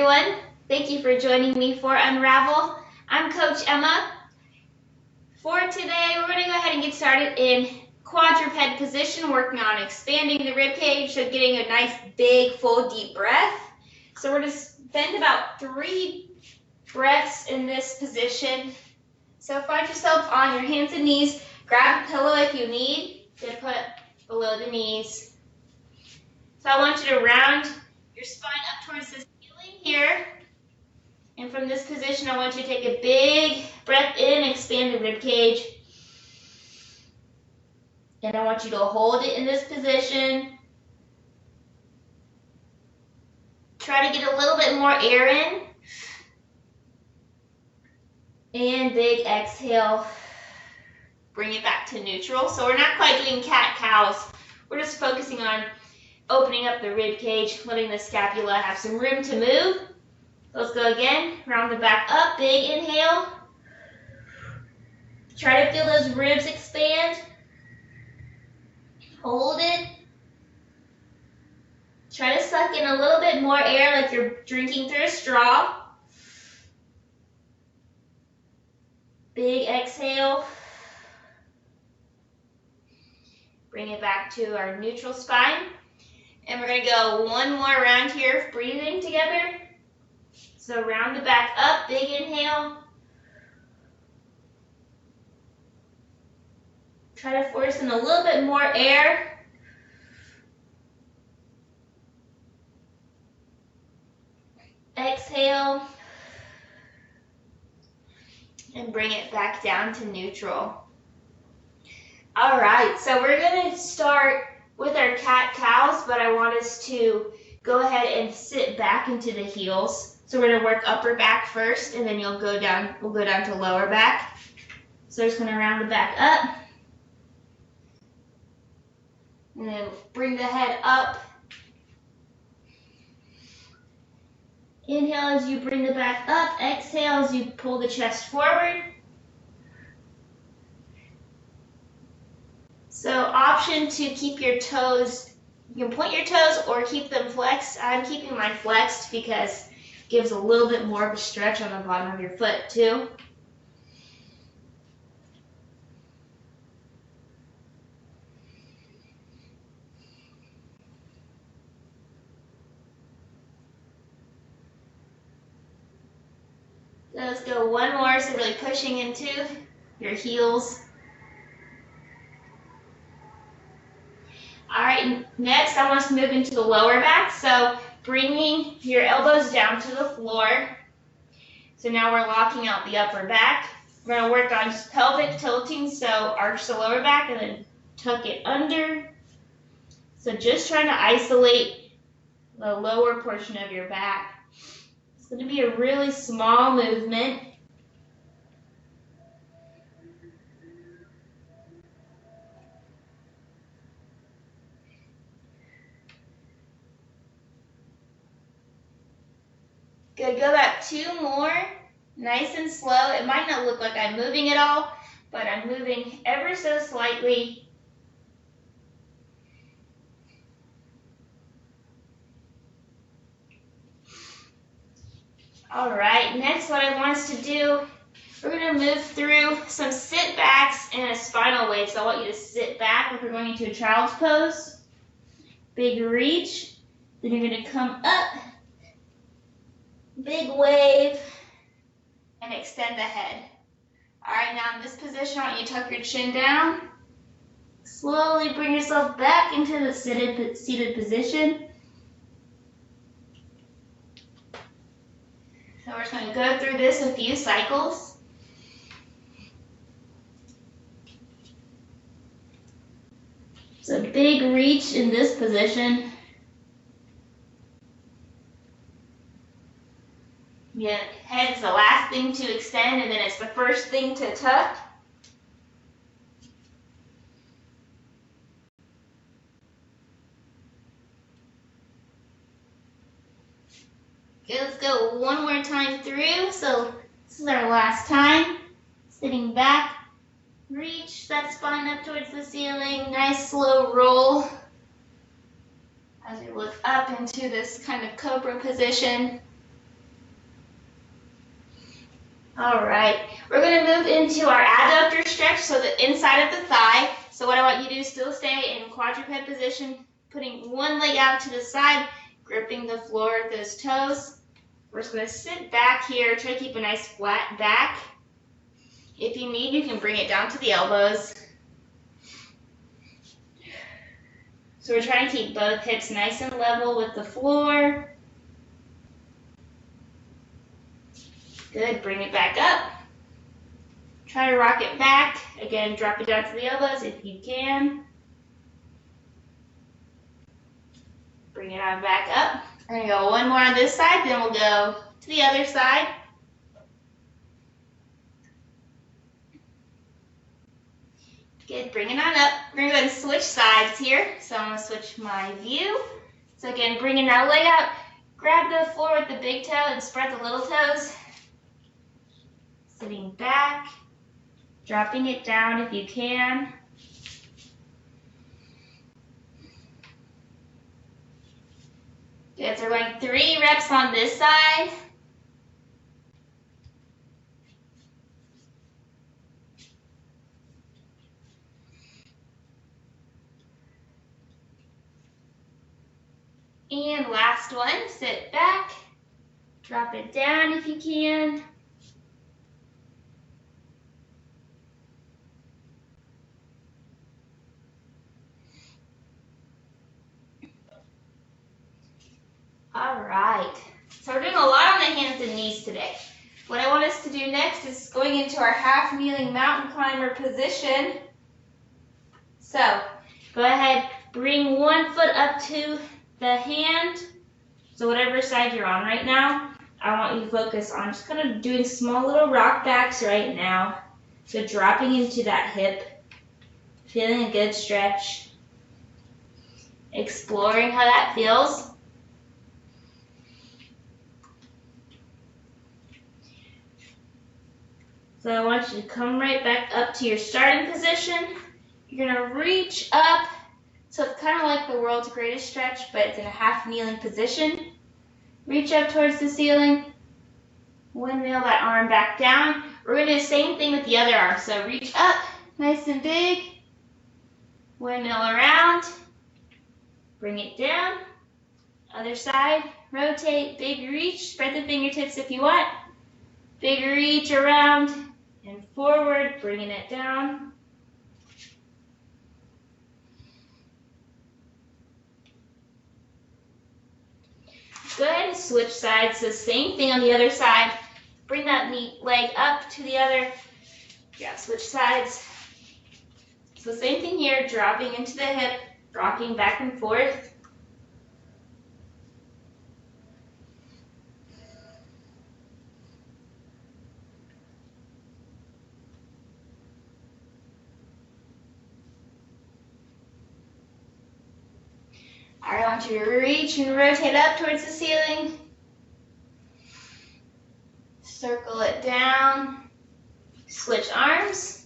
everyone. Thank you for joining me for Unravel. I'm Coach Emma. For today, we're going to go ahead and get started in quadruped position, working on expanding the rib cage, so getting a nice, big, full, deep breath. So we're going to spend about 3 breaths in this position. So find yourself on your hands and knees. Grab a pillow if you need. Then put it below the knees. So I want you to round your spine up towards the ceiling here. And from this position, I want you to take a big breath in, expand the rib cage. And I want you to hold it in this position. Try to get a little bit more air in. And big exhale. Bring it back to neutral. So we're not quite doing cat-cows. We're just focusing on opening up the rib cage, letting the scapula have some room to move. Let's go again. Round the back up. Big inhale. Try to feel those ribs expand. Hold it. Try to suck in a little bit more air like you're drinking through a straw. Big exhale. Bring it back to our neutral spine. And we're going to go one more round here, breathing together. So round the back up, big inhale. Try to force in a little bit more air. Exhale. And bring it back down to neutral. All right, so we're going to start with our cat-cows, but I want us to go ahead and sit back into the heels. So we're going to work upper back first, and then we'll go down to lower back. So we're just going to round the back up. And then bring the head up. Inhale as you bring the back up. Exhale as you pull the chest forward. So option to keep your toes, you can point your toes or keep them flexed. I'm keeping mine flexed because it gives a little bit more of a stretch on the bottom of your foot too. So let's go one more, so really pushing into your heels. All right, next I want us to move into the lower back. So bringing your elbows down to the floor. So now we're locking out the upper back. We're going to work on just pelvic tilting, so arch the lower back and then tuck it under. So just trying to isolate the lower portion of your back. It's going to be a really small movement. Good, go back 2 more, nice and slow. It might not look like I'm moving at all, but I'm moving ever so slightly. All right, next what I want us to do, we're going to move through some sit backs and a spinal wave. So I want you to sit back like we're going into a child's pose. Big reach. Then you're going to come up. Big wave, and extend the head. All right, now in this position, I want you to tuck your chin down. Slowly bring yourself back into the seated position. So we're just going to go through this a few cycles. So big reach in this position. Yeah, head is the last thing to extend, and then it's the first thing to tuck. Okay, let's go one more time through. So this is our last time. Sitting back, reach that spine up towards the ceiling. Nice slow roll as we look up into this kind of cobra position. All right, we're going to move into our adductor stretch, so the inside of the thigh. So what I want you to do is still stay in quadruped position, putting one leg out to the side, gripping the floor with those toes. We're just going to sit back here, try to keep a nice flat back. If you need, you can bring it down to the elbows. So we're trying to keep both hips nice and level with the floor. Good, bring it back up. Try to rock it back. Again, drop it down to the elbows if you can. Bring it on back up. We're gonna go one more on this side, then we'll go to the other side. Good, bring it on up. We're gonna go ahead and switch sides here. So I'm gonna switch my view. So again, bringing that leg out, grab the floor with the big toe and spread the little toes. Sitting back, dropping it down if you can. Good, so we're going 3 reps on this side. And last one, sit back, drop it down if you can. All right, so we're doing a lot on the hands and knees today. What I want us to do next is going into our half kneeling mountain climber position. So go ahead, bring one foot up to the hand. So whatever side you're on right now, I want you to focus on just kind of doing small little rock backs right now. So dropping into that hip, feeling a good stretch, exploring how that feels. So I want you to come right back up to your starting position. You're gonna reach up. So it's kind of like the world's greatest stretch, but it's in a half kneeling position. Reach up towards the ceiling. Windmill that arm back down. We're gonna do the same thing with the other arm. So reach up, nice and big. Windmill around. Bring it down. Other side, rotate, big reach. Spread the fingertips if you want. Big reach around and forward, bringing it down. Good, switch sides, so same thing on the other side. Bring that knee leg up to the other. Yeah, switch sides. So same thing here, dropping into the hip, rocking back and forth. All right, I want you to reach and rotate up towards the ceiling. Circle it down. Switch arms.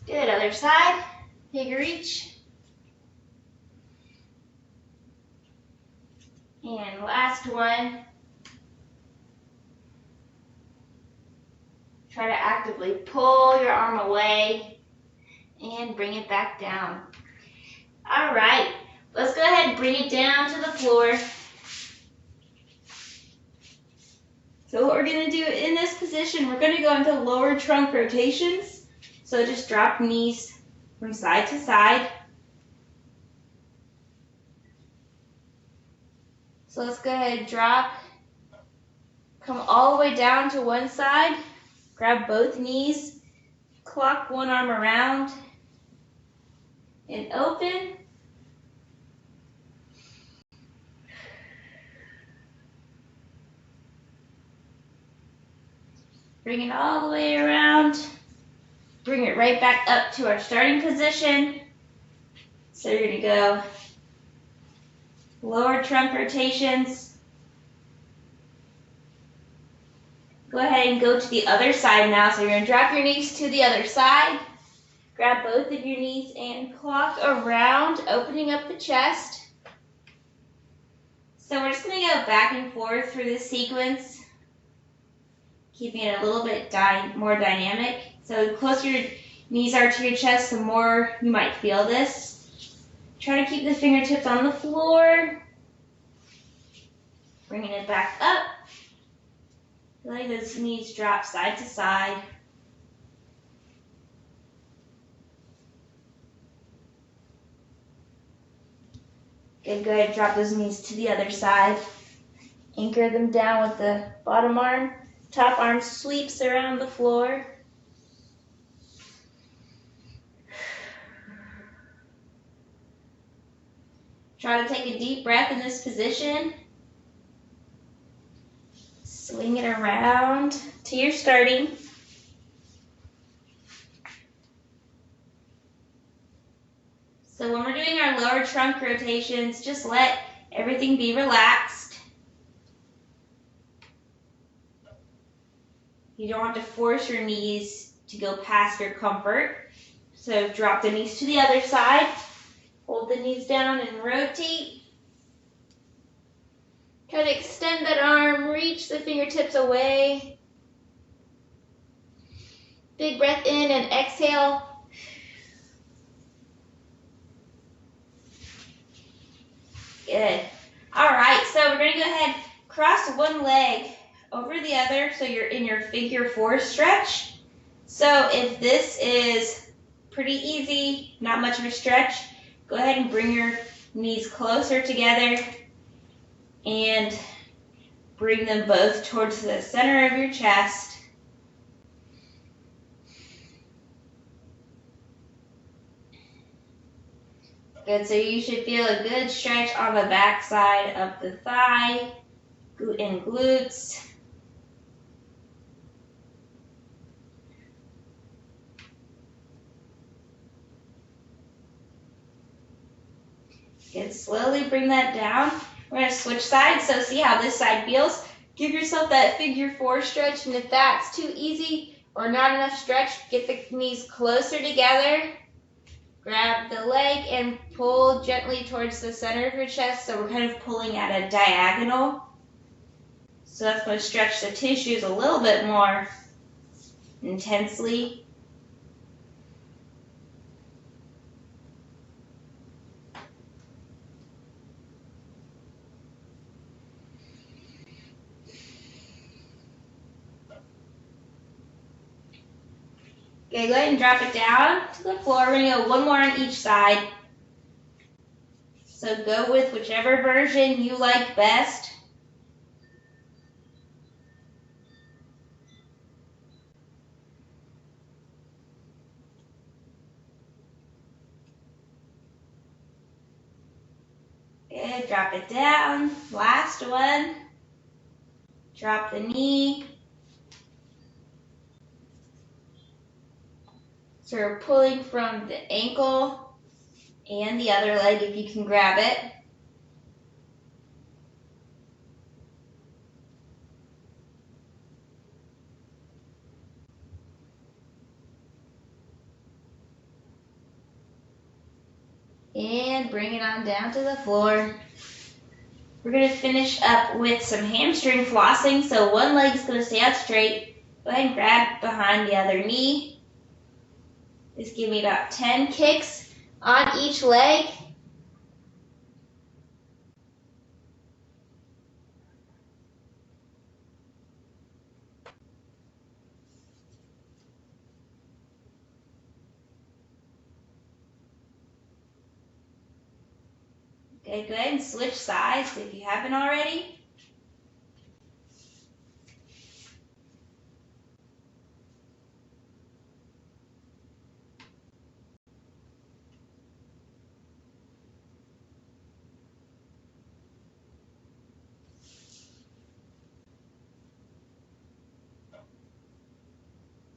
Good, other side. Big reach. And last one. Try to actively pull your arm away and bring it back down. All right, let's go ahead and bring it down to the floor. So what we're gonna do in this position, we're gonna go into lower trunk rotations. So just drop knees from side to side. So let's go ahead and drop, come all the way down to one side. Grab both knees, clock one arm around, and open. Bring it all the way around. Bring it right back up to our starting position. So you're gonna go lower trunk rotations. Go ahead and go to the other side now. So you're gonna drop your knees to the other side. Grab both of your knees and clock around, opening up the chest. So we're just going to go back and forth through this sequence, keeping it a little bit more dynamic. So the closer your knees are to your chest, the more you might feel this. Try to keep the fingertips on the floor. Bringing it back up. Letting those knees drop side to side. Good, go ahead, drop those knees to the other side. Anchor them down with the bottom arm. Top arm sweeps around the floor. Try to take a deep breath in this position. Swing it around to your starting. So when we're doing our lower trunk rotations, just let everything be relaxed. You don't have to force your knees to go past your comfort. So drop the knees to the other side. Hold the knees down and rotate. Try to extend that arm, reach the fingertips away. Big breath in and exhale. Good. All right, so we're going to go ahead, cross one leg over the other so you're in your figure four stretch. So if this is pretty easy, not much of a stretch, go ahead and bring your knees closer together and bring them both towards the center of your chest. Good, so you should feel a good stretch on the back side of the thigh and glutes. Good, slowly bring that down. We're going to switch sides, so see how this side feels. Give yourself that figure four stretch, and if that's too easy or not enough stretch, get the knees closer together. Grab the leg and pull gently towards the center of your chest, so we're kind of pulling at a diagonal. So that's going to stretch the tissues a little bit more intensely. Okay, go ahead and drop it down to the floor. We're going to go one more on each side. So go with whichever version you like best. Good, drop it down. Last one. Drop the knee. So we're pulling from the ankle and the other leg if you can grab it. And bring it on down to the floor. We're going to finish up with some hamstring flossing. So one leg is going to stay out straight. Go ahead and grab behind the other knee. Just give me about 10 kicks on each leg. Okay, go ahead and switch sides if you haven't already.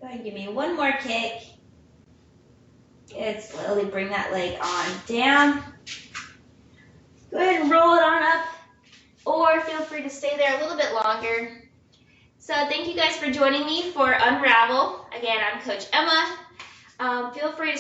Go ahead and give me one more kick. Good, slowly bring that leg on down. Go ahead and roll it on up, or feel free to stay there a little bit longer. So thank you guys for joining me for Unravel. Again, I'm Coach Emma. Feel free to